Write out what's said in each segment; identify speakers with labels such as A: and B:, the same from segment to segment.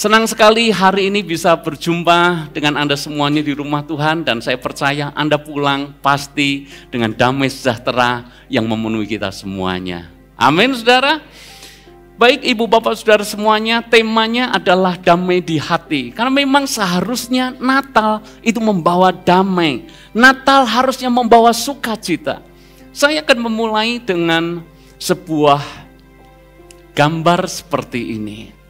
A: Senang sekali hari ini bisa berjumpa dengan Anda semuanya di rumah Tuhan, dan saya percaya Anda pulang pasti dengan damai sejahtera yang memenuhi kita semuanya. Amin, saudara. Baik Ibu Bapak Saudara semuanya, temanya adalah damai di hati. Karena memang seharusnya Natal itu membawa damai. Natal harusnya membawa sukacita. Saya akan memulai dengan sebuah gambar seperti ini.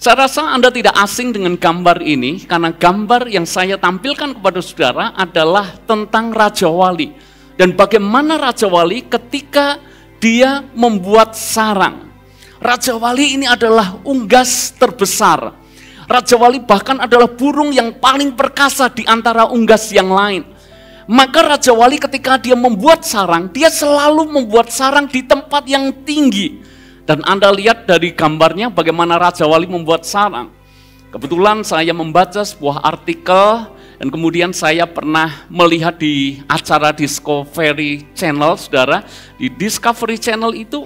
A: Saya rasa Anda tidak asing dengan gambar ini, karena gambar yang saya tampilkan kepada saudara adalah tentang Raja Wali. Dan bagaimana Raja Wali ketika dia membuat sarang. Raja Wali ini adalah unggas terbesar. Raja Wali bahkan adalah burung yang paling perkasa di antara unggas yang lain. Maka Raja Wali ketika dia membuat sarang, dia selalu membuat sarang di tempat yang tinggi. Dan Anda lihat dari gambarnya bagaimana Raja Wali membuat sarang. Kebetulan saya membaca sebuah artikel dan kemudian saya pernah melihat di acara Discovery Channel, saudara. Di Discovery Channel itu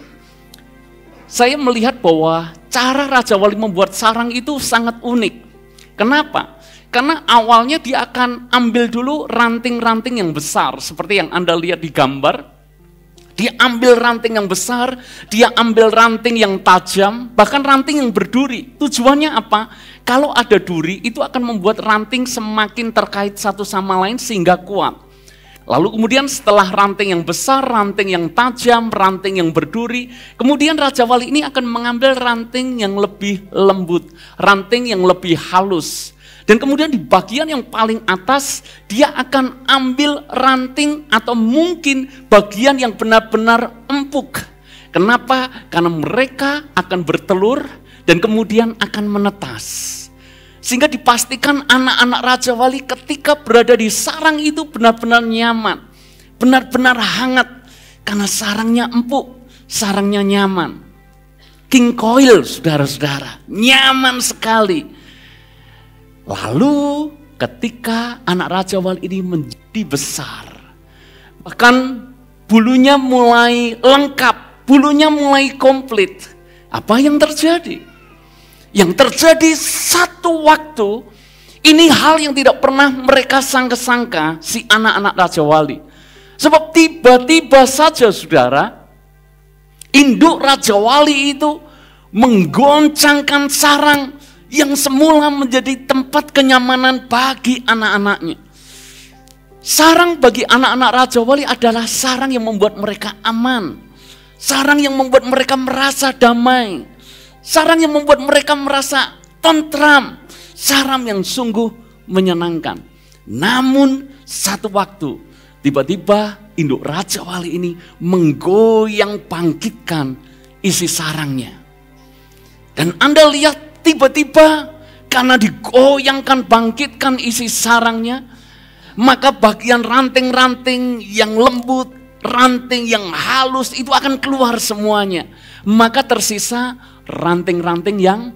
A: saya melihat bahwa cara Raja Wali membuat sarang itu sangat unik. Kenapa? Karena awalnya dia akan ambil dulu ranting-ranting yang besar seperti yang Anda lihat di gambar. Dia ambil ranting yang besar, dia ambil ranting yang tajam, bahkan ranting yang berduri. Tujuannya apa? Kalau ada duri, itu akan membuat ranting semakin terkait satu sama lain sehingga kuat. Lalu kemudian setelah ranting yang besar, ranting yang tajam, ranting yang berduri, kemudian Raja Wali ini akan mengambil ranting yang lebih lembut, ranting yang lebih halus. Dan kemudian di bagian yang paling atas, dia akan ambil ranting atau mungkin bagian yang benar-benar empuk. Kenapa? Karena mereka akan bertelur dan kemudian akan menetas. Sehingga dipastikan anak-anak Raja Wali ketika berada di sarang itu benar-benar nyaman. Benar-benar hangat. Karena sarangnya empuk, sarangnya nyaman. King Coil, saudara-saudara, nyaman sekali. Lalu ketika anak Raja Wali ini menjadi besar, bahkan bulunya mulai lengkap, bulunya mulai komplit, apa yang terjadi? Yang terjadi satu waktu, ini hal yang tidak pernah mereka sangka-sangka si anak-anak Raja Wali. Sebab tiba-tiba saja saudara, induk Raja Wali itu menggoncangkan sarang yang semula menjadi tempat kenyamanan bagi anak-anaknya. Sarang bagi anak-anak Raja Wali adalah sarang yang membuat mereka aman. Sarang yang membuat mereka merasa damai. Sarang yang membuat mereka merasa tentram. Sarang yang sungguh menyenangkan. Namun satu waktu, tiba-tiba induk Raja Wali ini menggoyang bangkitkan isi sarangnya. Dan Anda lihat, tiba-tiba karena digoyangkan bangkitkan isi sarangnya, maka bagian ranting-ranting yang lembut, ranting yang halus itu akan keluar semuanya. Maka tersisa ranting-ranting yang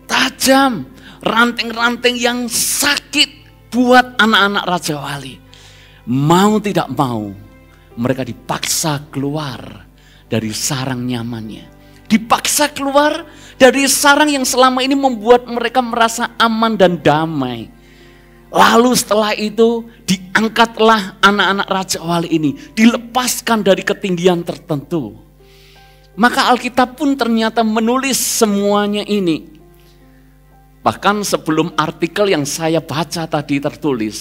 A: tajam, ranting-ranting yang sakit buat anak-anak Raja Wali. Mau tidak mau, mereka dipaksa keluar dari sarang nyamannya. Dipaksa keluar dari sarang yang selama ini membuat mereka merasa aman dan damai. Lalu setelah itu diangkatlah anak-anak Raja Wali ini, dilepaskan dari ketinggian tertentu. Maka Alkitab pun ternyata menulis semuanya ini. Bahkan sebelum artikel yang saya baca tadi tertulis.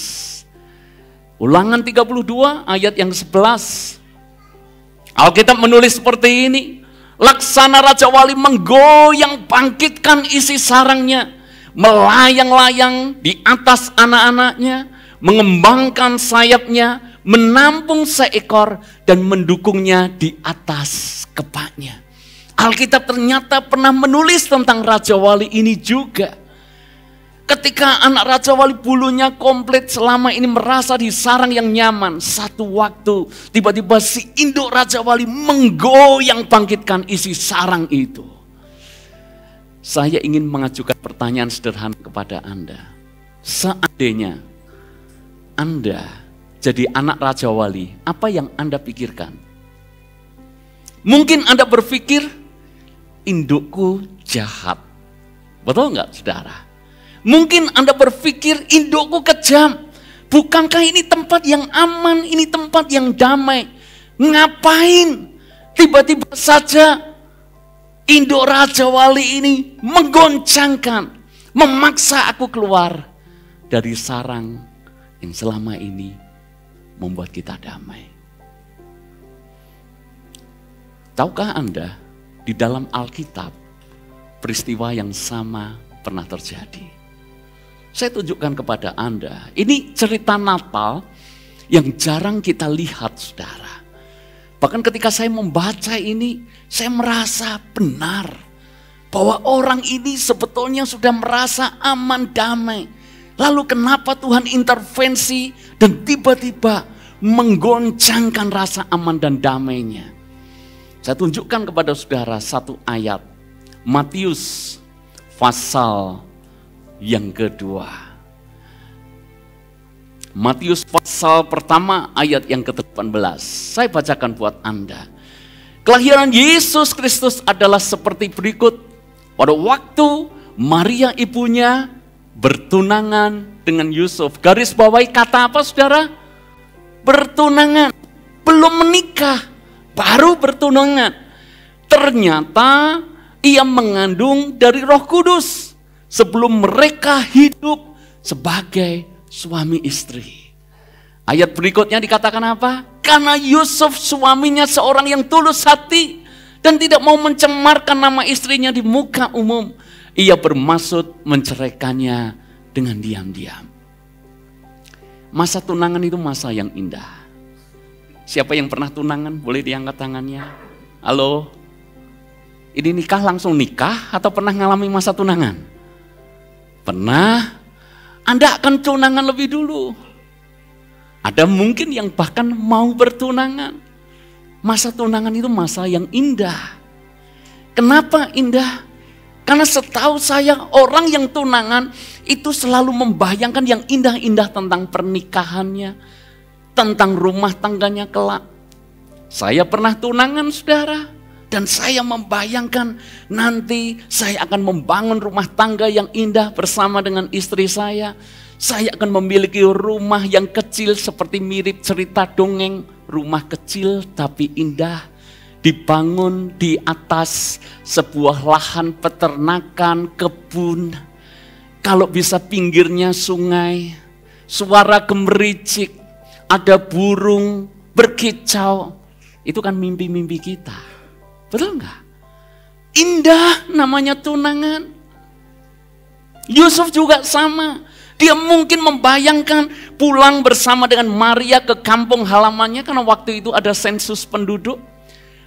A: Ulangan 32 ayat yang 11. Alkitab menulis seperti ini. Laksana Raja Wali menggoyang bangkitkan isi sarangnya, melayang-layang di atas anak-anaknya, mengembangkan sayapnya, menampung seekor dan mendukungnya di atas kepaknya. Alkitab ternyata pernah menulis tentang Raja Wali ini juga. Ketika anak Raja Wali bulunya komplit selama ini merasa di sarang yang nyaman, satu waktu tiba-tiba si induk Raja Wali menggoyang bangkitkan isi sarang itu. Saya ingin mengajukan pertanyaan sederhana kepada Anda. Seandainya Anda jadi anak Raja Wali, apa yang Anda pikirkan? Mungkin Anda berpikir, indukku jahat. Betul nggak saudara? Mungkin Anda berpikir indukku kejam. Bukankah ini tempat yang aman, ini tempat yang damai? Ngapain tiba-tiba saja induk Raja Wali ini menggoncangkan, memaksa aku keluar dari sarang yang selama ini membuat kita damai? Tahukah Anda, di dalam Alkitab peristiwa yang sama pernah terjadi? Saya tunjukkan kepada Anda, ini cerita Natal yang jarang kita lihat, saudara. Bahkan ketika saya membaca ini, saya merasa benar bahwa orang ini sebetulnya sudah merasa aman, damai. Lalu kenapa Tuhan intervensi dan tiba-tiba menggoncangkan rasa aman dan damainya? Saya tunjukkan kepada saudara satu ayat, Matius pasal yang kedua. Matius pasal pertama ayat yang ke-18. Saya bacakan buat Anda. Kelahiran Yesus Kristus adalah seperti berikut. Pada waktu Maria ibunya bertunangan dengan Yusuf. Garis bawahi kata apa, saudara? Bertunangan. Belum menikah, baru bertunangan. Ternyata ia mengandung dari Roh Kudus sebelum mereka hidup sebagai suami istri. Ayat berikutnya dikatakan apa? Karena Yusuf suaminya seorang yang tulus hati dan tidak mau mencemarkan nama istrinya di muka umum, ia bermaksud menceraikannya dengan diam-diam. Masa tunangan itu masa yang indah. Siapa yang pernah tunangan? Boleh diangkat tangannya. Halo? Ini nikah langsung nikah atau pernah ngalami masa tunangan? Pernah. Anda akan tunangan lebih dulu. Ada mungkin yang bahkan mau bertunangan. Masa tunangan itu masa yang indah. Kenapa indah? Karena setahu saya orang yang tunangan itu selalu membayangkan yang indah-indah tentang pernikahannya, tentang rumah tangganya kelak. Saya pernah tunangan, saudara. Dan saya membayangkan nanti saya akan membangun rumah tangga yang indah bersama dengan istri saya. Saya akan memiliki rumah yang kecil seperti mirip cerita dongeng. Rumah kecil tapi indah. Dibangun di atas sebuah lahan peternakan, kebun. Kalau bisa pinggirnya sungai. Suara gemericik. Ada burung berkicau. Itu kan mimpi-mimpi kita. Betul enggak? Indah namanya tunangan. Yusuf juga sama. Dia mungkin membayangkan pulang bersama dengan Maria ke kampung halamannya karena waktu itu ada sensus penduduk.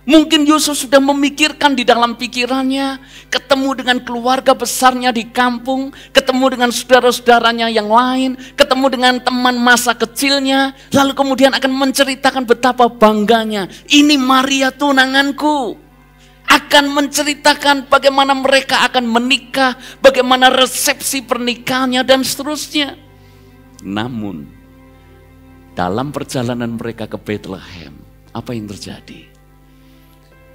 A: Mungkin Yusuf sudah memikirkan di dalam pikirannya, ketemu dengan keluarga besarnya di kampung, ketemu dengan saudara-saudaranya yang lain, ketemu dengan teman masa kecilnya, lalu kemudian akan menceritakan betapa bangganya, ini Maria tunanganku. Akan menceritakan bagaimana mereka akan menikah, bagaimana resepsi pernikahannya dan seterusnya. Namun, dalam perjalanan mereka ke Bethlehem, apa yang terjadi?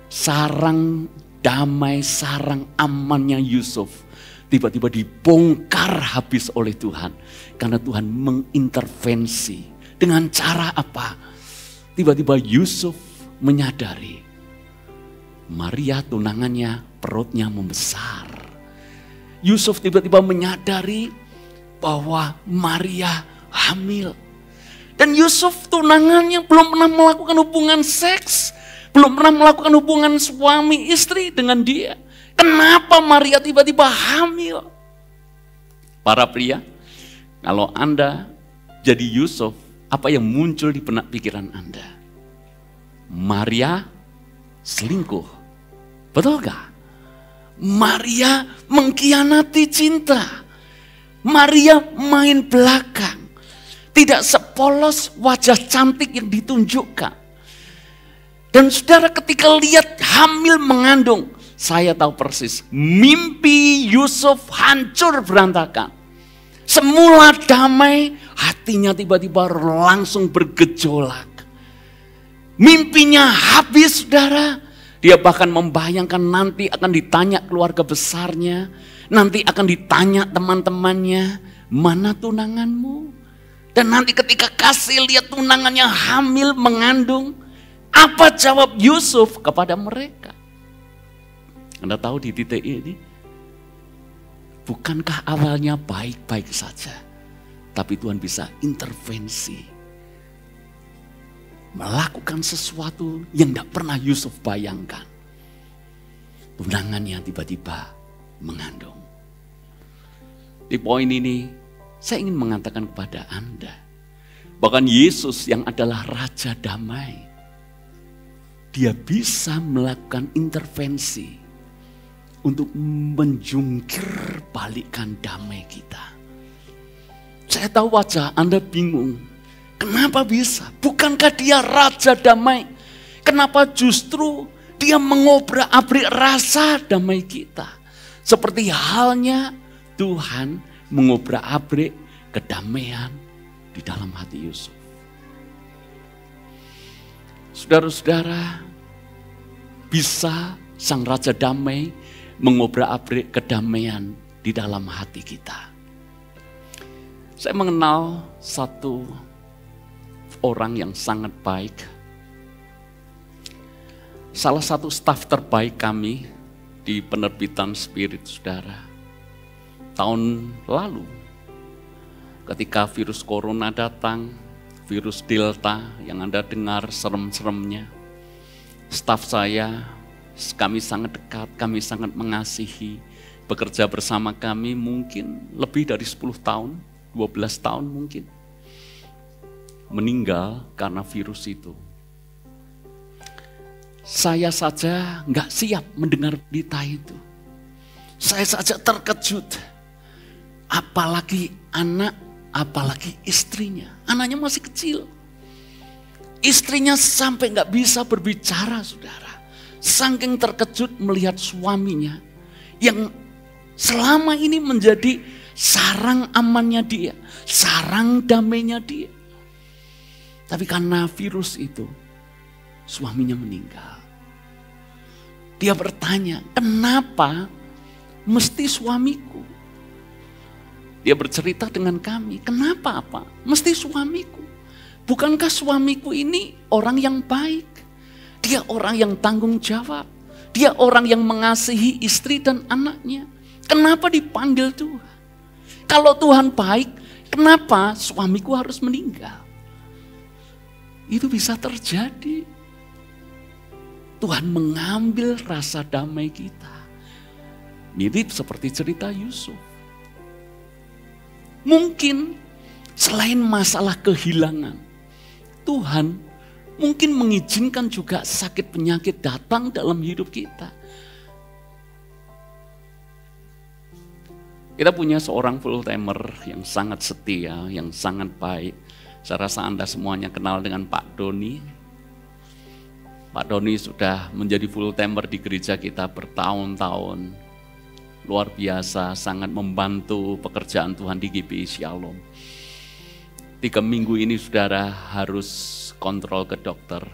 A: Sarang damai, sarang amannya Yusuf tiba-tiba dibongkar habis oleh Tuhan. Karena Tuhan mengintervensi. Dengan cara apa? Tiba-tiba Yusuf menyadari Maria tunangannya perutnya membesar. Yusuf tiba-tiba menyadari bahwa Maria hamil. Dan Yusuf tunangannya belum pernah melakukan hubungan seks. Belum pernah melakukan hubungan suami istri dengan dia. Kenapa Maria tiba-tiba hamil? Para pria, kalau Anda jadi Yusuf, apa yang muncul di benak pikiran Anda? Maria selingkuh. Betul gak? Maria mengkhianati cinta. Maria main belakang. Tidak sepolos wajah cantik yang ditunjukkan. Dan saudara ketika lihat hamil mengandung, saya tahu persis mimpi Yusuf hancur berantakan. Semula damai, hatinya tiba-tiba langsung bergejolak. Mimpinya habis, saudara. Dia bahkan membayangkan nanti akan ditanya keluarga besarnya. Nanti akan ditanya teman-temannya, mana tunanganmu? Dan nanti ketika kasih lihat tunangannya hamil mengandung, apa jawab Yusuf kepada mereka? Anda tahu di titik ini, bukankah awalnya baik-baik saja, tapi Tuhan bisa intervensi, melakukan sesuatu yang tidak pernah Yusuf bayangkan. Tunangannya tiba-tiba mengandung. Di poin ini, saya ingin mengatakan kepada Anda, bahkan Yesus yang adalah Raja Damai, Dia bisa melakukan intervensi untuk menjungkir balikkan damai kita. Saya tahu wajah Anda bingung. Kenapa bisa? Bukankah Dia Raja Damai? Kenapa justru Dia mengobrak-abrik rasa damai kita? Seperti halnya Tuhan mengobrak-abrik kedamaian di dalam hati Yusuf. Saudara-saudara, bisa Sang Raja Damai mengobrak-abrik kedamaian di dalam hati kita. Saya mengenal satu orang yang sangat baik. Salah satu staf terbaik kami di penerbitan Spirit, saudara. Tahun lalu, ketika virus corona datang, virus Delta yang Anda dengar serem-seremnya, staf saya, kami sangat dekat, kami sangat mengasihi, bekerja bersama kami mungkin lebih dari 10 tahun, 12 tahun mungkin, meninggal karena virus itu. Saya saja nggak siap mendengar berita itu. Saya saja terkejut, apalagi anak, apalagi istrinya. Anaknya masih kecil, istrinya sampai nggak bisa berbicara, saudara. Saking terkejut melihat suaminya yang selama ini menjadi sarang amannya dia, sarang damainya dia. Tapi karena virus itu, suaminya meninggal. Dia bertanya, kenapa mesti suamiku? Dia bercerita dengan kami, kenapa apa? Mesti suamiku. Bukankah suamiku ini orang yang baik? Dia orang yang tanggung jawab. Dia orang yang mengasihi istri dan anaknya. Kenapa dipanggil Tuhan? Kalau Tuhan baik, kenapa suamiku harus meninggal? Itu bisa terjadi. Tuhan mengambil rasa damai kita. Mirip seperti cerita Yusuf. Mungkin selain masalah kehilangan, Tuhan mungkin mengizinkan juga sakit penyakit datang dalam hidup kita. Kita punya seorang full timer yang sangat setia, yang sangat baik. Saya rasa Anda semuanya kenal dengan Pak Doni. Pak Doni sudah menjadi full timer di gereja kita bertahun-tahun. Luar biasa, sangat membantu pekerjaan Tuhan di GBI Shalom. 3 minggu ini saudara harus kontrol ke dokter.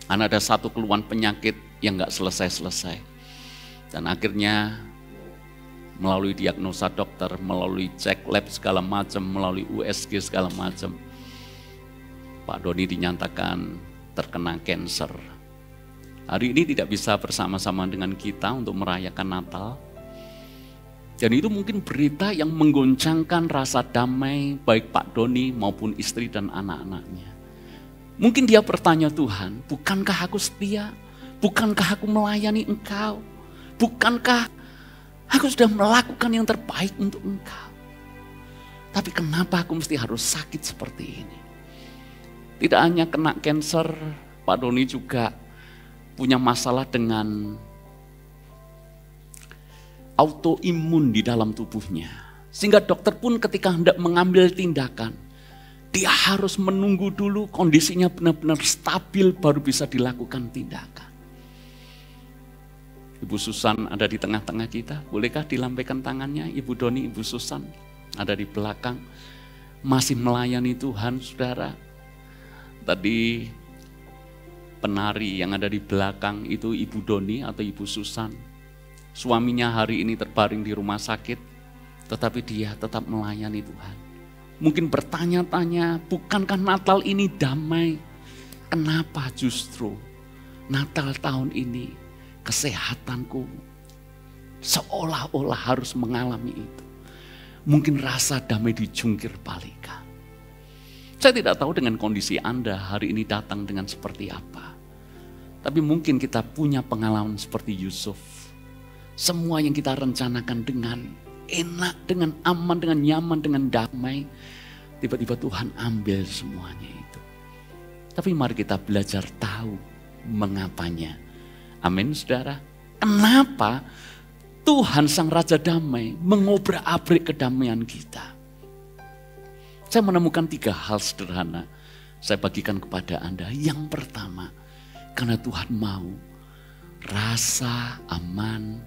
A: Karena ada satu keluhan penyakit yang gak selesai-selesai. Dan akhirnya melalui diagnosa dokter, melalui cek lab segala macam, melalui USG segala macam, Pak Doni dinyatakan terkena kanker. Hari ini tidak bisa bersama-sama dengan kita untuk merayakan Natal. Dan itu mungkin berita yang menggoncangkan rasa damai baik Pak Doni maupun istri dan anak-anaknya. Mungkin dia bertanya, Tuhan, bukankah aku setia? Bukankah aku melayani Engkau? Bukankah aku sudah melakukan yang terbaik untuk Engkau? Tapi kenapa aku mesti harus sakit seperti ini? Tidak hanya kena kanker, Pak Doni juga punya masalah dengan autoimun di dalam tubuhnya. Sehingga dokter pun ketika hendak mengambil tindakan, dia harus menunggu dulu kondisinya benar-benar stabil baru bisa dilakukan tindakan. Ibu Susan ada di tengah-tengah kita, bolehkah dilambaikan tangannya? Ibu Doni, Ibu Susan ada di belakang, masih melayani Tuhan, saudara. Tadi penari yang ada di belakang itu Ibu Doni atau Ibu Susan. Suaminya hari ini terbaring di rumah sakit, tetapi dia tetap melayani Tuhan. Mungkin bertanya-tanya, bukankah Natal ini damai? Kenapa justru Natal tahun ini kesehatanku seolah-olah harus mengalami itu? Mungkin rasa damai dijungkir balikan. Saya tidak tahu dengan kondisi Anda hari ini datang dengan seperti apa. Tapi mungkin kita punya pengalaman seperti Yusuf. Semua yang kita rencanakan dengan enak, dengan aman, dengan nyaman, dengan damai. Tiba-tiba Tuhan ambil semuanya itu. Tapi mari kita belajar tahu mengapanya. Amin, saudara. Kenapa Tuhan Sang Raja Damai mengobrak-abrik kedamaian kita? Saya menemukan 3 hal sederhana. Saya bagikan kepada Anda. Yang pertama, karena Tuhan mau rasa aman,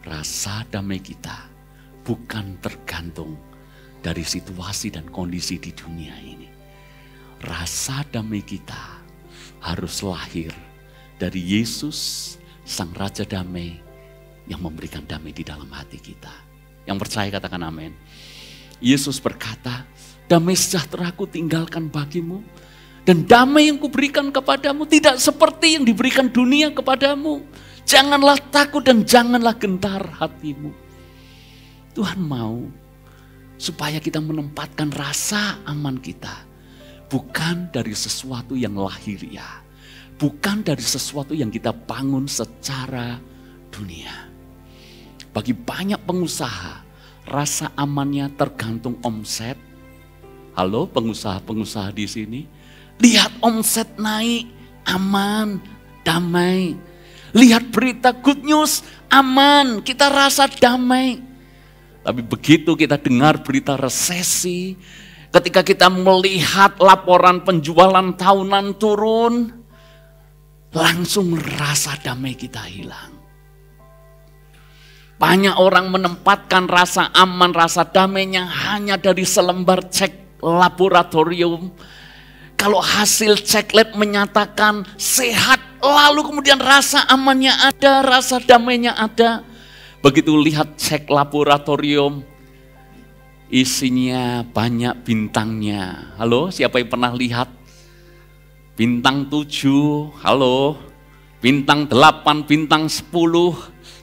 A: rasa damai kita bukan tergantung dari situasi dan kondisi di dunia ini. Rasa damai kita harus lahir dari Yesus, Sang Raja Damai yang memberikan damai di dalam hati kita. Yang percaya katakan amin. Yesus berkata, damai sejahtera-Ku tinggalkan bagimu, dan damai yang Kuberikan kepadamu tidak seperti yang diberikan dunia kepadamu. Janganlah takut dan janganlah gentar hatimu. Tuhan mau supaya kita menempatkan rasa aman kita bukan dari sesuatu yang lahiriah, bukan dari sesuatu yang kita bangun secara dunia. Bagi banyak pengusaha, rasa amannya tergantung omset. Halo pengusaha-pengusaha di sini, lihat omset naik, aman, damai. Lihat berita good news, aman, kita rasa damai. Tapi begitu kita dengar berita resesi, ketika kita melihat laporan penjualan tahunan turun, langsung rasa damai kita hilang. Banyak orang menempatkan rasa aman, rasa damainya hanya dari selembar cek laboratorium. Kalau hasil cek lab menyatakan sehat, lalu kemudian rasa amannya ada, rasa damainya ada. Begitu lihat cek laboratorium, isinya banyak bintangnya. Halo, siapa yang pernah lihat? Bintang 7, halo. Bintang 8, bintang 10,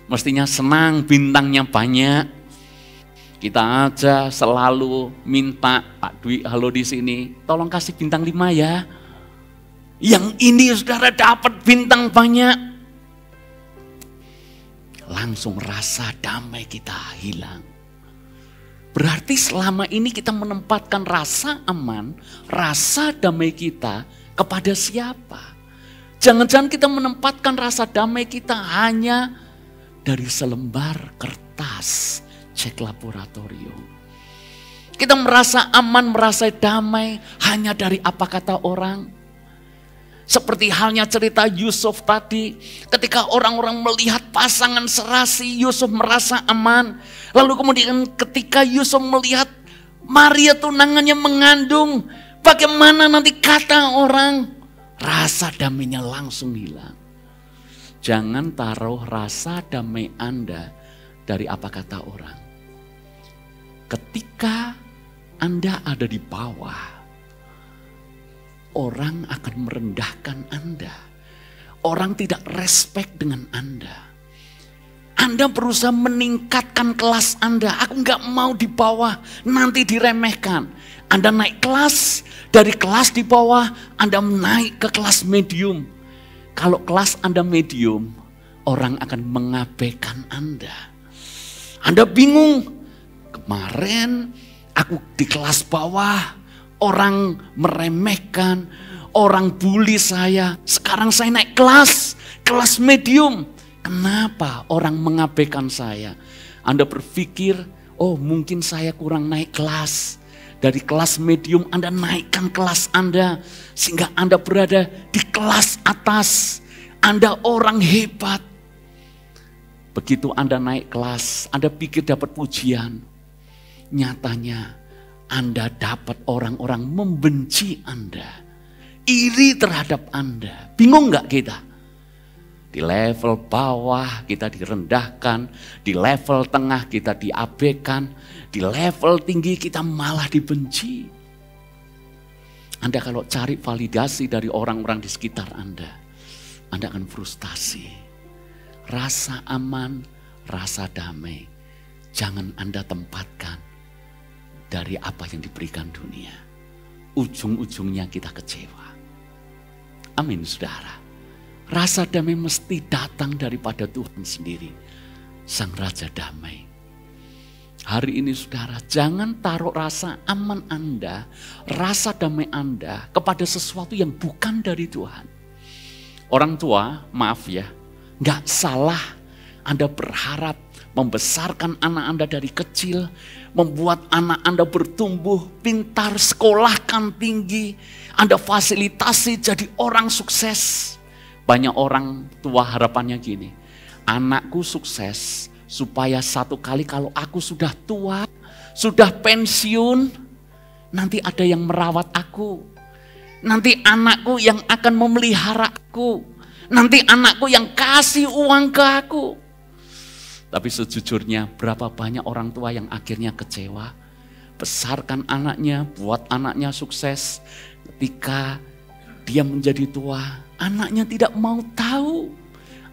A: mestinya senang bintangnya banyak. Kita aja selalu minta, Pak Dwi, halo di sini, tolong kasih bintang 5 ya. Yang ini saudara dapat bintang banyak. Langsung rasa damai kita hilang. Berarti selama ini kita menempatkan rasa aman, rasa damai kita kepada siapa? Jangan-jangan kita menempatkan rasa damai kita hanya dari selembar kertas cek laboratorium. Kita merasa aman, merasa damai hanya dari apa kata orang. Seperti halnya cerita Yusuf tadi, ketika orang-orang melihat pasangan serasi, Yusuf merasa aman. Lalu kemudian ketika Yusuf melihat Maria tunangannya mengandung, bagaimana nanti kata orang? Rasa damainya langsung hilang. Jangan taruh rasa damai Anda dari apa kata orang. Ketika Anda ada di bawah, orang akan merendahkan Anda. Orang tidak respect dengan Anda. Anda berusaha meningkatkan kelas Anda. Aku nggak mau di bawah, nanti diremehkan. Anda naik kelas, dari kelas di bawah, Anda naik ke kelas medium. Kalau kelas Anda medium, orang akan mengabaikan Anda. Anda bingung. Kemarin aku di kelas bawah, orang meremehkan, orang bully saya. Sekarang saya naik kelas, kelas medium. Kenapa orang mengabaikan saya? Anda berpikir, oh mungkin saya kurang naik kelas. Dari kelas medium Anda naikkan kelas Anda, sehingga Anda berada di kelas atas. Anda orang hebat. Begitu Anda naik kelas, Anda pikir dapat pujian. Nyatanya Anda dapat orang-orang membenci Anda, iri terhadap Anda. Bingung gak kita? Di level bawah kita direndahkan, di level tengah kita diabaikan, di level tinggi kita malah dibenci. Anda kalau cari validasi dari orang-orang di sekitar Anda akan frustasi. Rasa aman, rasa damai, jangan Anda tempatkan dari apa yang diberikan dunia. Ujung-ujungnya kita kecewa. Amin, saudara. Rasa damai mesti datang daripada Tuhan sendiri, Sang Raja Damai. Hari ini saudara, jangan taruh rasa aman Anda, rasa damai Anda kepada sesuatu yang bukan dari Tuhan. Orang tua, maaf ya, gak salah Anda berharap membesarkan anak Anda dari kecil, membuat anak Anda bertumbuh pintar, sekolahkan tinggi, Anda fasilitasi jadi orang sukses. Banyak orang tua harapannya gini, anakku sukses supaya satu kali kalau aku sudah tua, sudah pensiun, nanti ada yang merawat aku. Nanti anakku yang akan memelihara aku. Nanti anakku yang kasih uang ke aku. Tapi sejujurnya berapa banyak orang tua yang akhirnya kecewa. Besarkan anaknya, buat anaknya sukses. Ketika dia menjadi tua, anaknya tidak mau tahu.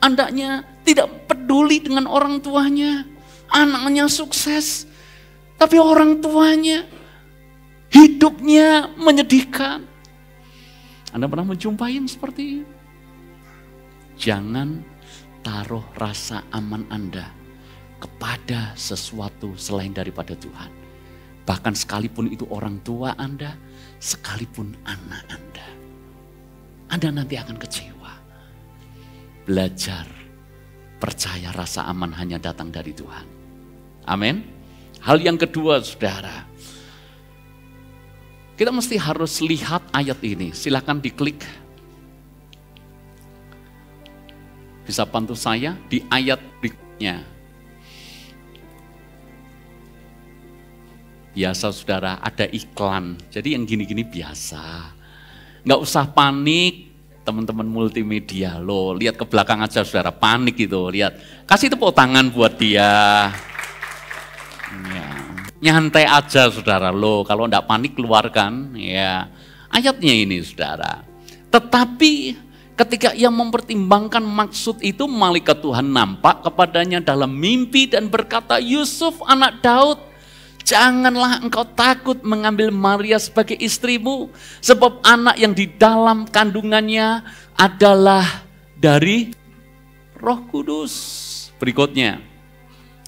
A: Anaknya tidak peduli dengan orang tuanya. Anaknya sukses. Tapi orang tuanya hidupnya menyedihkan. Anda pernah menjumpai yang seperti itu? Jangan taruh rasa aman Anda kepada sesuatu selain daripada Tuhan. Bahkan sekalipun itu orang tua Anda, sekalipun anak Anda. Anda nanti akan kecewa. Belajar, percaya rasa aman hanya datang dari Tuhan. Amin. Hal yang kedua saudara, kita mesti harus lihat ayat ini. Silakan diklik. Bisa bantu saya di ayat berikutnya. Biasa saudara ada iklan. Jadi yang gini-gini biasa. Nggak usah panik teman-teman multimedia. Loh, lihat ke belakang aja saudara, panik gitu. Lihat, kasih tepuk tangan buat dia. Ya. Nyantai aja saudara, loh kalau enggak panik keluarkan. Ya. Ayatnya ini saudara. Tetapi ketika ia mempertimbangkan maksud itu, malaikat Tuhan nampak kepadanya dalam mimpi dan berkata, Yusuf anak Daud, janganlah engkau takut mengambil Maria sebagai istrimu, sebab anak yang di dalam kandungannya adalah dari Roh Kudus. Berikutnya,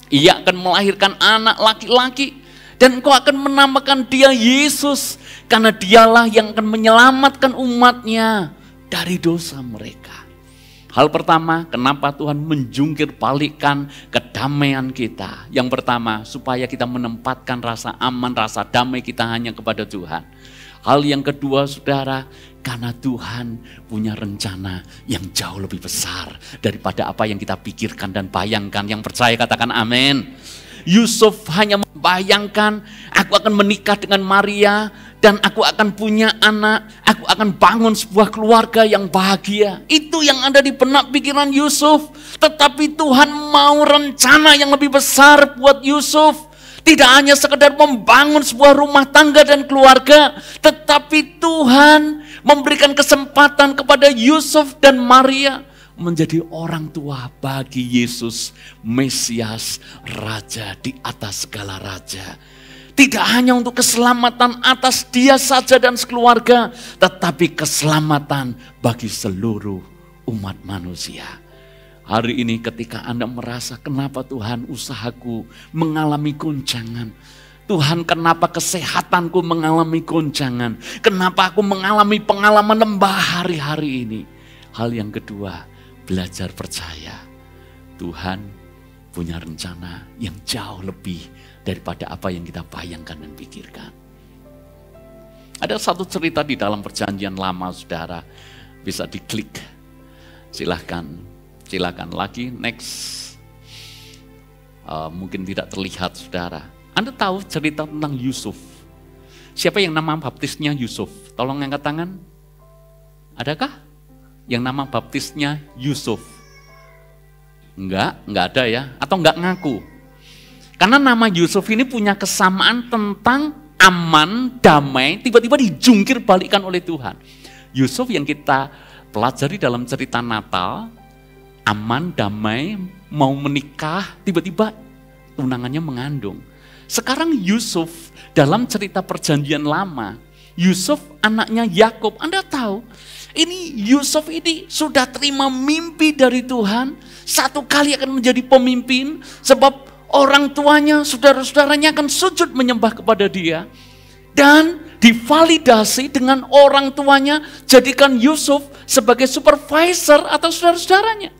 A: ia akan melahirkan anak laki-laki dan engkau akan menamakan dia Yesus, karena dialah yang akan menyelamatkan umatnya dari dosa mereka. Hal pertama, kenapa Tuhan menjungkir balikkan kedamaian kita? Yang pertama, supaya kita menempatkan rasa aman, rasa damai kita hanya kepada Tuhan. Hal yang kedua, saudara, karena Tuhan punya rencana yang jauh lebih besar daripada apa yang kita pikirkan dan bayangkan. Yang percaya katakan amin. Yusuf hanya membayangkan, aku akan menikah dengan Maria dan aku akan punya anak, aku akan bangun sebuah keluarga yang bahagia. Itu yang ada di benak pikiran Yusuf. Tetapi Tuhan mau rencana yang lebih besar buat Yusuf. Tidak hanya sekedar membangun sebuah rumah tangga dan keluarga, tetapi Tuhan memberikan kesempatan kepada Yusuf dan Maria menjadi orang tua bagi Yesus, Mesias, Raja di atas segala raja. Tidak hanya untuk keselamatan atas dia saja dan sekeluarga, tetapi keselamatan bagi seluruh umat manusia. Hari ini ketika Anda merasa kenapa Tuhan usahaku mengalami goncangan, Tuhan kenapa kesehatanku mengalami goncangan, kenapa aku mengalami pengalaman lembah hari-hari ini. Hal yang kedua, belajar percaya Tuhan punya rencana yang jauh lebih daripada apa yang kita bayangkan dan pikirkan. Ada satu cerita di dalam perjanjian lama saudara, bisa diklik, silakan lagi, next. Mungkin tidak terlihat saudara. Anda tahu cerita tentang Yusuf? Siapa yang nama baptisnya Yusuf? Tolong angkat tangan. Adakah yang nama baptisnya Yusuf? Enggak ada ya, atau enggak ngaku. Karena nama Yusuf ini punya kesamaan tentang aman, damai, tiba-tiba dijungkir balikan oleh Tuhan. Yusuf yang kita pelajari dalam cerita Natal, aman, damai, mau menikah, tiba-tiba tunangannya mengandung. Sekarang Yusuf dalam cerita perjanjian lama, Yusuf anaknya Yakub, Anda tahu, ini Yusuf ini sudah terima mimpi dari Tuhan, satu kali akan menjadi pemimpin, sebab orang tuanya, saudara-saudaranya akan sujud menyembah kepada dia. Dan divalidasi dengan orang tuanya, jadikan Yusuf sebagai supervisor atau saudara-saudaranya.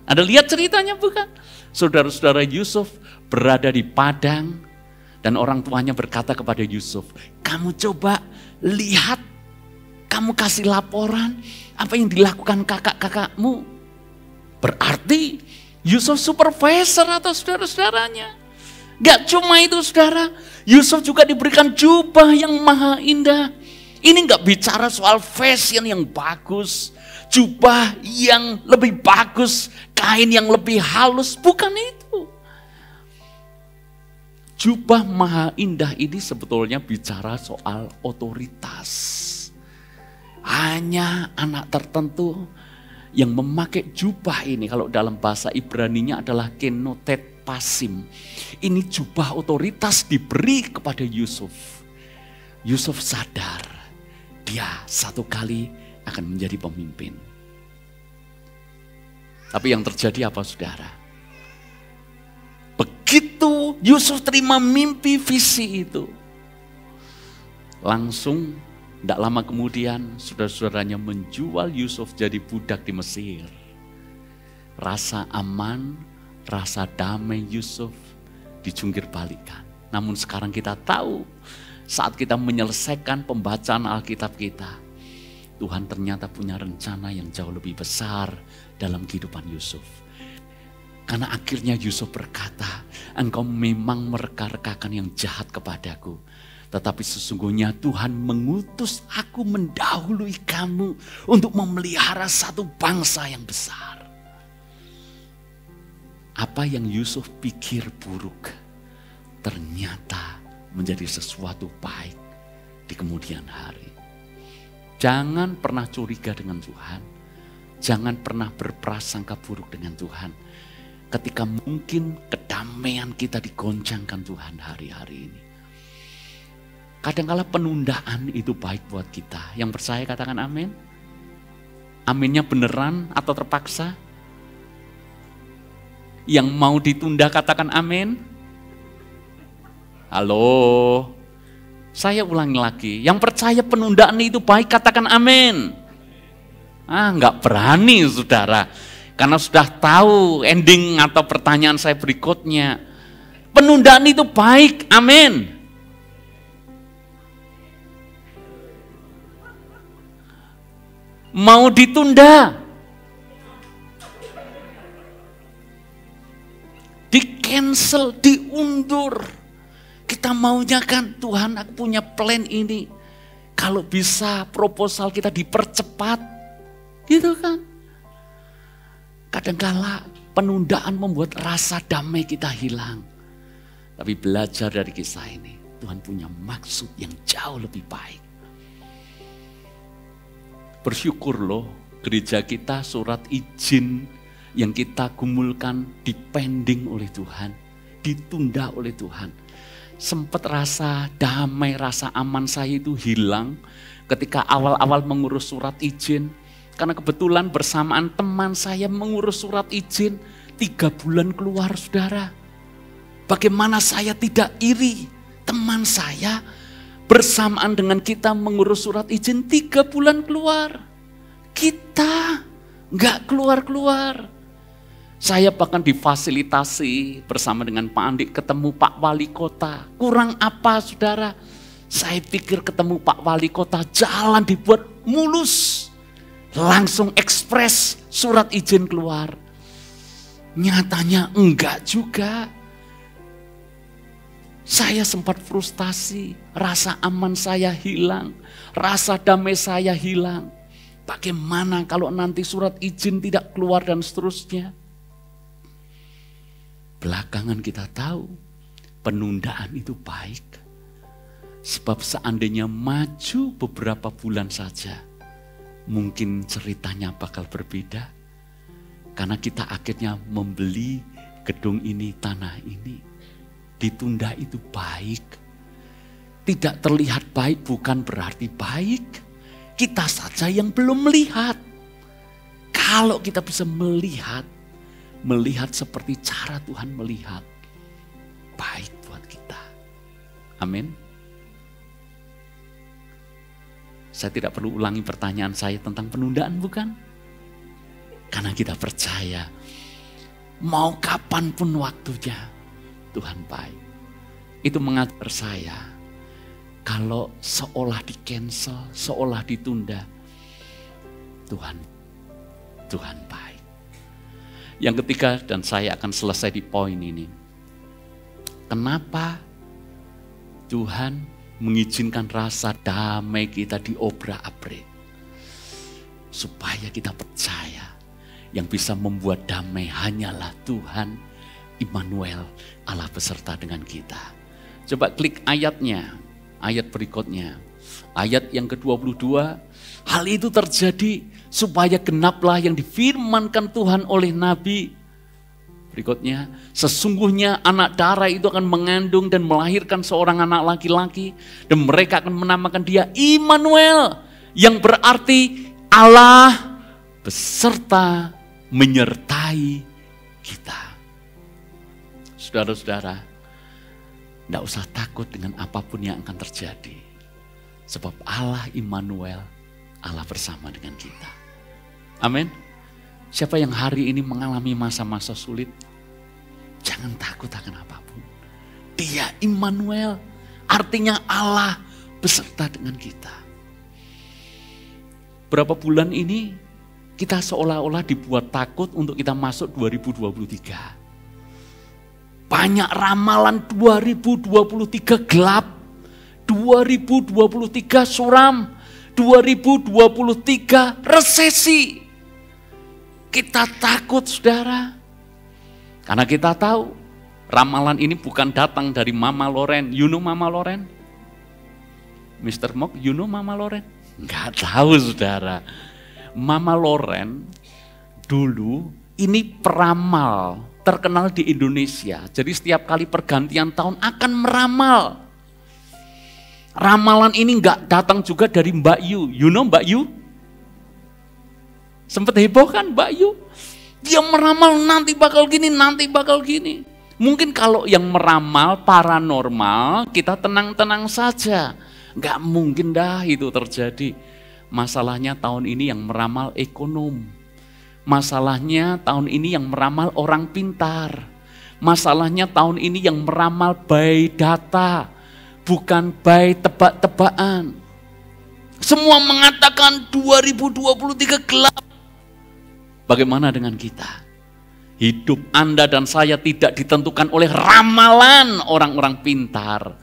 A: Anda lihat ceritanya bukan? Saudara-saudara Yusuf berada di padang, dan orang tuanya berkata kepada Yusuf, kamu coba lihat, kamu kasih laporan apa yang dilakukan kakak-kakakmu. Berarti Yusuf supervisor atau saudara-saudaranya. Gak cuma itu saudara, Yusuf juga diberikan jubah yang maha indah. Ini gak bicara soal fashion yang bagus, jubah yang lebih bagus, kain yang lebih halus, bukan itu. Jubah maha indah ini sebetulnya bicara soal otoritas. Hanya anak tertentu yang memakai jubah ini, kalau dalam bahasa Ibraninya adalah kenotet pasim. Ini jubah otoritas diberi kepada Yusuf. Yusuf sadar dia satu kali akan menjadi pemimpin. Tapi yang terjadi apa saudara? Begitu Yusuf terima mimpi visi itu, langsung tidak lama kemudian saudara-saudaranya menjual Yusuf jadi budak di Mesir. Rasa aman, rasa damai Yusuf dijungkir balikan. Namun sekarang kita tahu, saat kita menyelesaikan pembacaan Alkitab kita, Tuhan ternyata punya rencana yang jauh lebih besar dalam kehidupan Yusuf. Karena akhirnya Yusuf berkata, engkau memang mereka-rekakan yang jahat kepadaku. Tetapi sesungguhnya Tuhan mengutus aku mendahului kamu untuk memelihara satu bangsa yang besar. Apa yang Yusuf pikir buruk, ternyata menjadi sesuatu baik di kemudian hari. Jangan pernah curiga dengan Tuhan. Jangan pernah berprasangka buruk dengan Tuhan. Ketika mungkin kedamaian kita digoncangkan Tuhan hari-hari ini. Kadangkala penundaan itu baik buat kita. Yang percaya katakan amin. Aminnya beneran atau terpaksa? Yang mau ditunda katakan amin. Halo. Saya ulangi lagi. Yang percaya penundaan itu baik katakan amin. Enggak berani saudara. Karena sudah tahu ending atau pertanyaan saya berikutnya. Penundaan itu baik, amin. Mau ditunda, di-cancel, diundur. Kita maunya kan, Tuhan aku punya plan ini. Kalau bisa proposal kita dipercepat, gitu kan. Kadangkala penundaan membuat rasa damai kita hilang. Tapi belajar dari kisah ini, Tuhan punya maksud yang jauh lebih baik. Bersyukur loh, gereja kita surat izin yang kita gumulkan dipending oleh Tuhan, ditunda oleh Tuhan. Sempat rasa damai, rasa aman saya itu hilang ketika awal-awal mengurus surat izin. Karena kebetulan bersamaan teman saya mengurus surat izin 3 bulan keluar saudara. Bagaimana saya tidak iri, teman saya bersamaan dengan kita mengurus surat izin 3 bulan keluar. Kita nggak keluar-keluar. Saya bahkan difasilitasi bersama dengan Pak Andi ketemu Pak Wali Kota. Kurang apa saudara? Saya pikir ketemu Pak Wali Kota jalan dibuat mulus. Langsung ekspres surat izin keluar. Nyatanya enggak juga. Saya sempat frustasi, rasa aman saya hilang, rasa damai saya hilang. Bagaimana kalau nanti surat izin tidak keluar dan seterusnya? Belakangan kita tahu penundaan itu baik. Sebab seandainya maju beberapa bulan saja, mungkin ceritanya bakal berbeda. Karena kita akhirnya membeli gedung ini, tanah ini. Ditunda itu baik. Tidak terlihat baik bukan berarti baik. Kita saja yang belum melihat. Kalau kita bisa melihat seperti cara Tuhan melihat, baik buat kita. Amin. Saya tidak perlu ulangi pertanyaan saya tentang penundaan, bukan? Karena kita percaya, mau kapanpun waktunya, Tuhan baik. Itu mengajar saya, kalau seolah di-cancel, seolah ditunda, Tuhan baik. Yang ketiga, dan saya akan selesai di poin ini. Kenapa Tuhan mengizinkan rasa damai kita diobrak-abrik? Supaya kita percaya yang bisa membuat damai hanyalah Tuhan Immanuel, Allah beserta dengan kita. Coba klik ayatnya, ayat berikutnya. Ayat yang ke-22, hal itu terjadi supaya genaplah yang difirmankan Tuhan oleh Nabi. Berikutnya, sesungguhnya anak darah itu akan mengandung dan melahirkan seorang anak laki-laki. Dan mereka akan menamakan dia Immanuel, yang berarti Allah beserta menyertai kita. Saudara-saudara, tidak usah takut dengan apapun yang akan terjadi. Sebab Allah Immanuel, Allah bersama dengan kita. Amin. Siapa yang hari ini mengalami masa-masa sulit, jangan takut akan apapun. Dia Immanuel, artinya Allah beserta dengan kita. Berapa bulan ini kita seolah-olah dibuat takut untuk kita masuk 2023. Banyak ramalan 2023 gelap, 2023 suram, 2023 resesi. Kita takut, saudara. Karena kita tahu ramalan ini bukan datang dari Mama Loren. You know Mama Loren? Mr. Mok, you know Mama Loren? Enggak tahu, saudara. Mama Loren dulu ini peramal terkenal di Indonesia. Jadi setiap kali pergantian tahun akan meramal. Ramalan ini enggak datang juga dari Mbak Yu. You know Mbak Yu? Sempat heboh kan Mbak Yu? Dia meramal nanti bakal gini, nanti bakal gini. Mungkin kalau yang meramal paranormal, kita tenang-tenang saja. Nggak mungkin dah itu terjadi. Masalahnya tahun ini yang meramal ekonom. Masalahnya tahun ini yang meramal orang pintar. Masalahnya tahun ini yang meramal by data, bukan by tebak-tebakan. Semua mengatakan 2023 gelap. Bagaimana dengan kita? Hidup Anda dan saya tidak ditentukan oleh ramalan orang-orang pintar.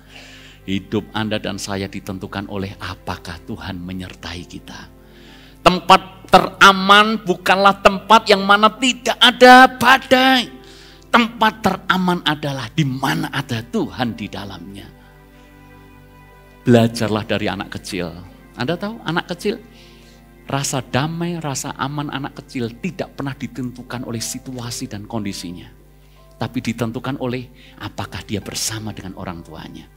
A: Hidup Anda dan saya ditentukan oleh apakah Tuhan menyertai kita. Tempat teraman bukanlah tempat yang mana tidak ada badai. Tempat teraman adalah di mana ada Tuhan di dalamnya. Belajarlah dari anak kecil. Anda tahu anak kecil? Rasa damai, rasa aman anak kecil tidak pernah ditentukan oleh situasi dan kondisinya. Tapi ditentukan oleh apakah dia bersama dengan orang tuanya.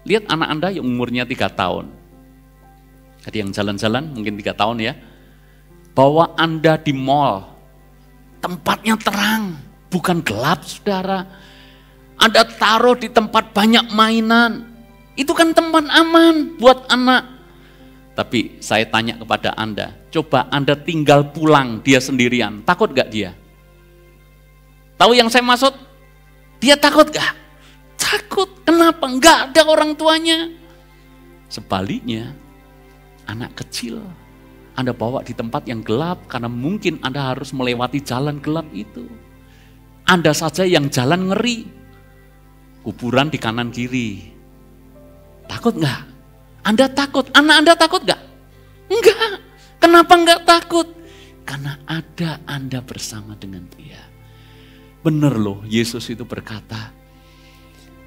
A: Lihat anak Anda yang umurnya 3 tahun. Tadi yang jalan-jalan mungkin 3 tahun ya. Bawa Anda di mall. Tempatnya terang, bukan gelap, saudara. Anda taruh di tempat banyak mainan. Itu kan tempat aman buat anak. Tapi saya tanya kepada Anda, coba Anda tinggal pulang dia sendirian, takut gak dia? Tahu yang saya maksud? Dia takut gak? Takut, kenapa? Gak ada orang tuanya. Sebaliknya, anak kecil Anda bawa di tempat yang gelap karena mungkin Anda harus melewati jalan gelap itu. Anda saja yang jalan ngeri, kuburan di kanan kiri. Takut gak? Anda takut, anak Anda takut gak? Enggak. Kenapa enggak takut? Karena ada Anda bersama dengan dia. Benar loh, Yesus itu berkata,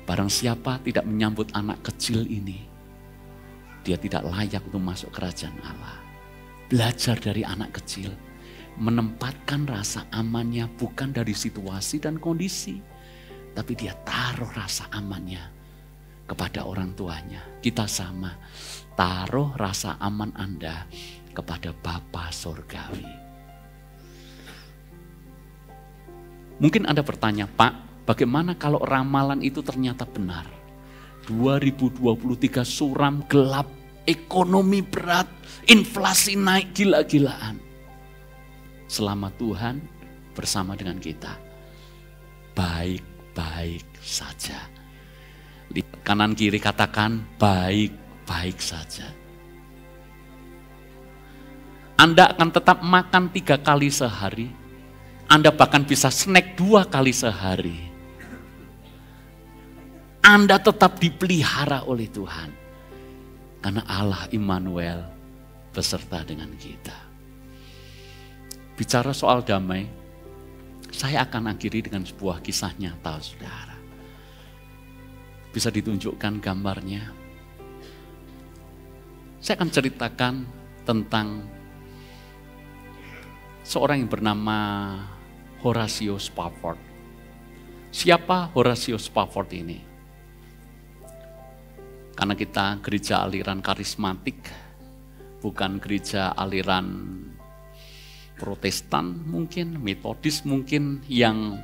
A: barang siapa tidak menyambut anak kecil ini, dia tidak layak untuk masuk kerajaan Allah. Belajar dari anak kecil, menempatkan rasa amannya bukan dari situasi dan kondisi, tapi dia taruh rasa amannya kepada orang tuanya. Kita sama, taruh rasa aman Anda kepada Bapa Surgawi. Mungkin Anda bertanya, Pak, bagaimana kalau ramalan itu ternyata benar? 2023 suram, gelap, ekonomi berat, inflasi naik gila-gilaan. Selama Tuhan bersama dengan kita, baik-baik saja. Lihat kanan kiri, katakan baik-baik saja. Anda akan tetap makan 3 kali sehari. Anda bahkan bisa snack 2 kali sehari. Anda tetap dipelihara oleh Tuhan. Karena Allah Immanuel beserta dengan kita. Bicara soal damai, saya akan akhiri dengan sebuah kisah nyata, saudara. Bisa ditunjukkan gambarnya. Saya akan ceritakan tentang seorang yang bernama Horatio Spafford. Siapa Horatio Spafford ini? Karena kita gereja aliran karismatik, bukan gereja aliran Protestan mungkin, Metodis mungkin, yang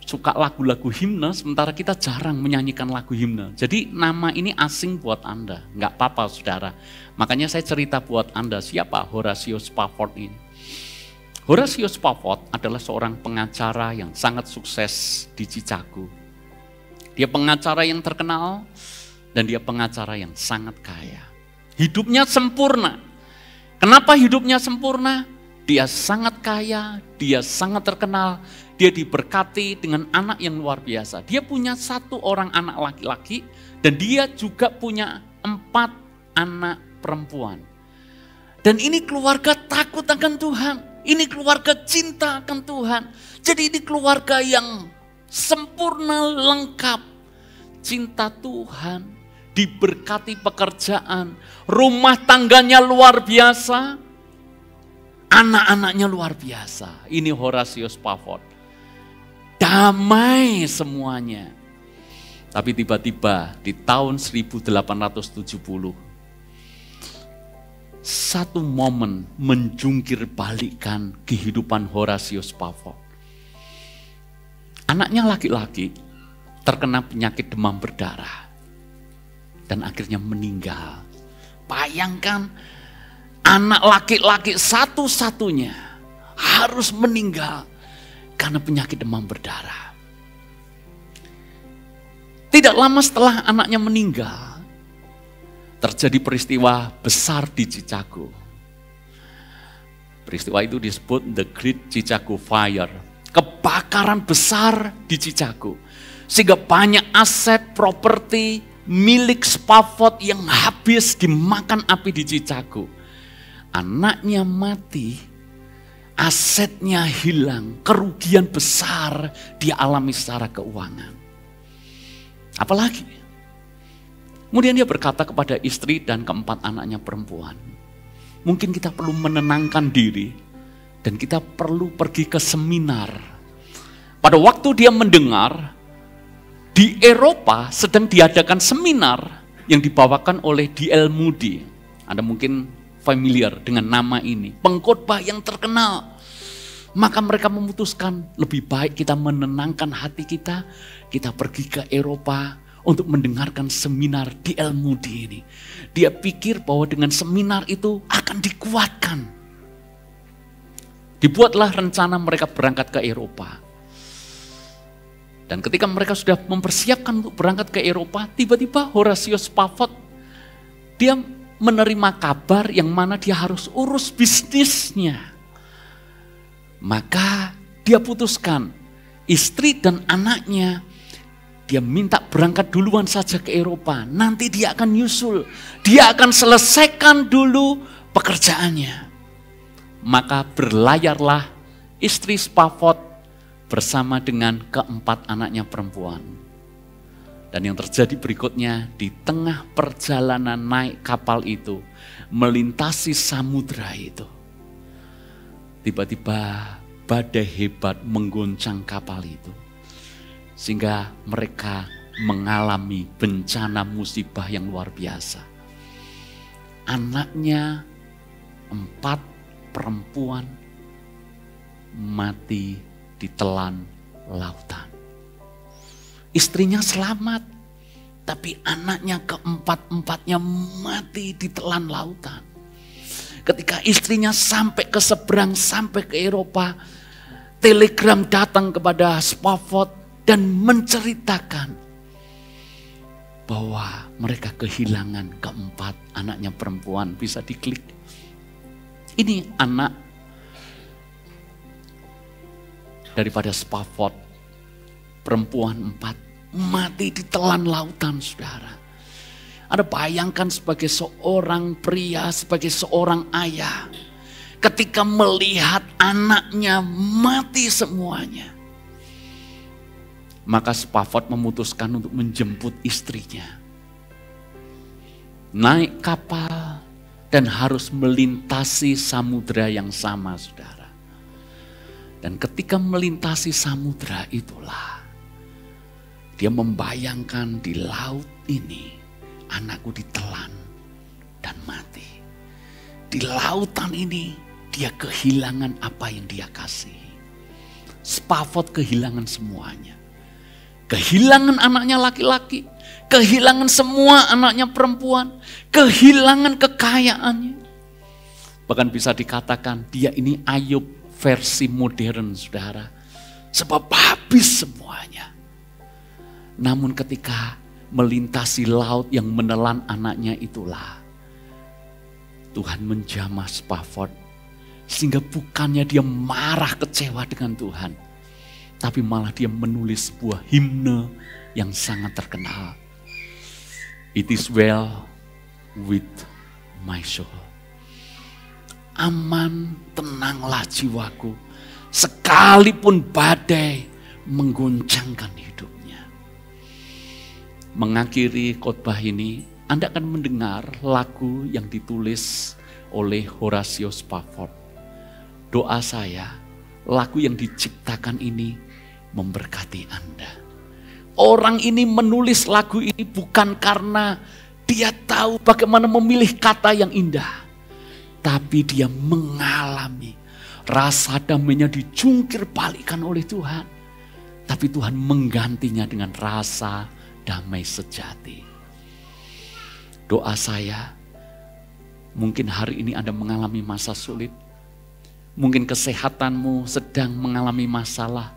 A: suka lagu-lagu himne, sementara kita jarang menyanyikan lagu himne. Jadi nama ini asing buat Anda, nggak apa-apa saudara. Makanya saya cerita buat Anda, siapa Horatio Spafford ini. Horatio Spafford adalah seorang pengacara yang sangat sukses di Chicago. Dia pengacara yang terkenal dan dia pengacara yang sangat kaya. Hidupnya sempurna. Kenapa hidupnya sempurna? Dia sangat kaya, dia sangat terkenal, dia diberkati dengan anak yang luar biasa. Dia punya 1 orang anak laki-laki dan dia juga punya 4 anak perempuan. Dan ini keluarga takut akan Tuhan. Ini keluarga cinta akan Tuhan. Jadi ini keluarga yang sempurna, lengkap. Cinta Tuhan, diberkati pekerjaan, rumah tangganya luar biasa, anak-anaknya luar biasa. Ini Horatio Spafford. Damai semuanya. Tapi tiba-tiba di tahun 1870, satu momen menjungkir balikkan kehidupan Horatio Spafford. Anaknya laki-laki terkena penyakit demam berdarah dan akhirnya meninggal. Bayangkan, anak laki-laki satu-satunya harus meninggal karena penyakit demam berdarah. Tidak lama setelah anaknya meninggal, terjadi peristiwa besar di Chicago. Peristiwa itu disebut The Great Chicago Fire. Kebakaran besar di Chicago. Sehingga banyak aset, properti, milik Spafford yang habis dimakan api di Chicago. Anaknya mati, asetnya hilang, kerugian besar dia alami secara keuangan. Apalagi? Kemudian dia berkata kepada istri dan ke-4 anaknya perempuan, mungkin kita perlu menenangkan diri dan kita perlu pergi ke seminar. Pada waktu dia mendengar di Eropa sedang diadakan seminar yang dibawakan oleh D.L. Moody. Anda mungkin familiar dengan nama ini, pengkhotbah yang terkenal. Maka mereka memutuskan lebih baik kita menenangkan hati kita pergi ke Eropa untuk mendengarkan seminar D.L. Moody ini. Dia pikir bahwa dengan seminar itu akan dikuatkan. Dibuatlah rencana mereka berangkat ke Eropa. Dan ketika mereka sudah mempersiapkan untuk berangkat ke Eropa, tiba-tiba Horatio Spafford, dia menerima kabar yang mana dia harus urus bisnisnya. Maka dia putuskan, istri dan anaknya, dia minta berangkat duluan saja ke Eropa. Nanti dia akan nyusul. Dia akan selesaikan dulu pekerjaannya. Maka berlayarlah istri Spafford bersama dengan keempat anaknya perempuan. Dan yang terjadi berikutnya, di tengah perjalanan naik kapal itu, melintasi samudra itu, tiba-tiba badai hebat menggoncang kapal itu. Sehingga mereka mengalami bencana musibah yang luar biasa. Anaknya 4 perempuan mati ditelan lautan. Istrinya selamat, tapi anaknya keempat-empatnya mati ditelan lautan. Ketika istrinya sampai ke seberang, sampai ke Eropa, telegram datang kepada Spafford dan menceritakan bahwa mereka kehilangan keempat anaknya perempuan. Bisa diklik. Ini anak daripada Spafford, perempuan 4 mati ditelan lautan, saudara. Anda bayangkan sebagai seorang pria, sebagai seorang ayah, ketika melihat anaknya mati semuanya. Maka Spafford memutuskan untuk menjemput istrinya. Naik kapal dan harus melintasi samudra yang sama, saudara. Dan ketika melintasi samudra itulah, dia membayangkan di laut ini anakku ditelan dan mati. Di lautan ini dia kehilangan apa yang dia kasih. Spafford kehilangan semuanya. Kehilangan anaknya laki-laki, kehilangan semua anaknya perempuan, kehilangan kekayaannya. Bahkan bisa dikatakan dia ini Ayub versi modern, saudara. Sebab habis semuanya. Namun ketika melintasi laut yang menelan anaknya itulah, Tuhan menjamah Spafford. Sehingga bukannya dia marah kecewa dengan Tuhan, tapi malah dia menulis sebuah himne yang sangat terkenal. It is well with my soul. Aman, tenanglah jiwaku, sekalipun badai menggoncangkan hidupnya. Mengakhiri khotbah ini, Anda akan mendengar lagu yang ditulis oleh Horatio Spafford. Doa saya, lagu yang diciptakan ini memberkati Anda. Orang ini menulis lagu ini bukan karena dia tahu bagaimana memilih kata yang indah, tapi dia mengalami rasa damainya dijungkir balikkan oleh Tuhan. Tapi Tuhan menggantinya dengan rasa damai sejati. Doa saya, mungkin hari ini Anda mengalami masa sulit. Mungkin kesehatanmu sedang mengalami masalah.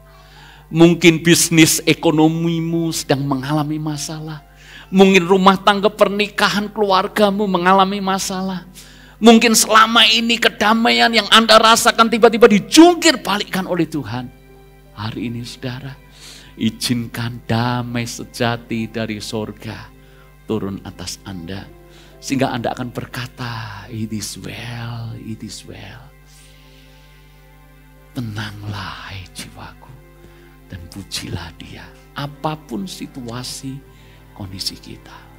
A: Mungkin bisnis ekonomimu sedang mengalami masalah. Mungkin rumah tangga pernikahan keluargamu mengalami masalah. Mungkin selama ini kedamaian yang Anda rasakan tiba-tiba dijungkir balikkan oleh Tuhan. Hari ini saudara, izinkan damai sejati dari sorga turun atas Anda. Sehingga Anda akan berkata, it is well, it is well. Tenanglah hai jiwaku dan pujilah Dia. Apapun situasi, kondisi kita.